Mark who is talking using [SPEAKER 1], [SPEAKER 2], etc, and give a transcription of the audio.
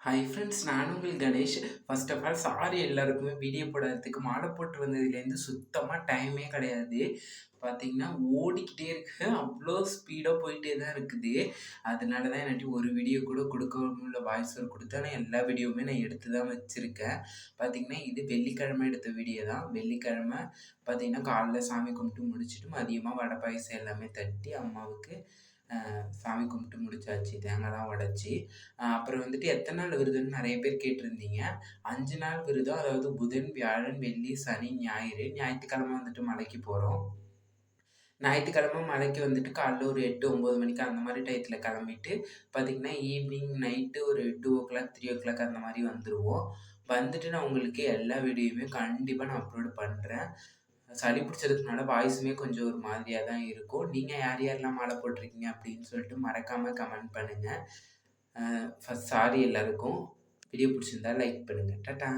[SPEAKER 1] Hi friends, நான் உங்கள் Ganesh. First of all sorry எல்லாருக்குமே வீடியோ போடுறதுக்கு மாலை போட்டு வந்ததுலேருந்து சுத்தமாக டைமே கிடையாது. பார்த்தீங்கன்னா ஓடிக்கிட்டே இருக்கு. அவ்வளோ ஸ்பீடாக போயிட்டே தான் இருக்குது. அதனால தான் என்னாட்டி ஒரு வீடியோ கூட கொடுக்க முடியல. வாய்ஸ் ஓவர் கொடுத்து ஆனால் எல்லா வீடியோவுமே நான் எடுத்து தான் வச்சுருக்கேன். பார்த்தீங்கன்னா இது வெள்ளிக்கிழமை எடுத்த வீடியோ தான். வெள்ளிக்கிழமை பார்த்தீங்கன்னா காலைல சாமி கும்பிட்டு முடிச்சுட்டு மதியமாக வடை பாயாசம் எல்லாமே தட்டி அம்மாவுக்கு சாமி கும்பிட்டு முடிச்சாச்சு. தேங்காய்லாம் உடைச்சி அப்புறம் வந்துட்டு எத்தனை நாள் விரதம்னு நெறைய பேர் கேட்டிருந்தீங்க. 5 நாள் விரதம். அதாவது புதன், வியாழன், வெள்ளி, சனி, ஞாயிறு. ஞாயித்துக்கிழமை வந்துட்டு மலைக்கு போறோம். ஞாயித்துக்கிழமை மலைக்கு வந்துட்டு காலைல ஒரு 8, 9 மணிக்கு அந்த மாரி டயத்துல கெளம்பிட்டு, பார்த்தீங்கன்னா ஈவினிங் நைட்டு ஒரு 2:00, 3:00 அந்த மாரி வந்துருவோம். வந்துட்டு நான் உங்களுக்கு எல்லா வீடியோவுமே கண்டிப்பா நான் அப்லோட் பண்றேன். சளி பிடிச்சதுனால வாய்ஸுமே கொஞ்சம் ஒரு மாதிரியா தான் இருக்கும். நீங்க யார் யாரெல்லாம் மாலை போட்டிருக்கீங்க அப்படின்னு சொல்லிட்டு மறக்காம கமெண்ட் பண்ணுங்க. ஃபர்ஸ்ட் சாரி எல்லாருக்கும். வீடியோ பிடிச்சிருந்தா லைக் பண்ணுங்க. டாட்டா.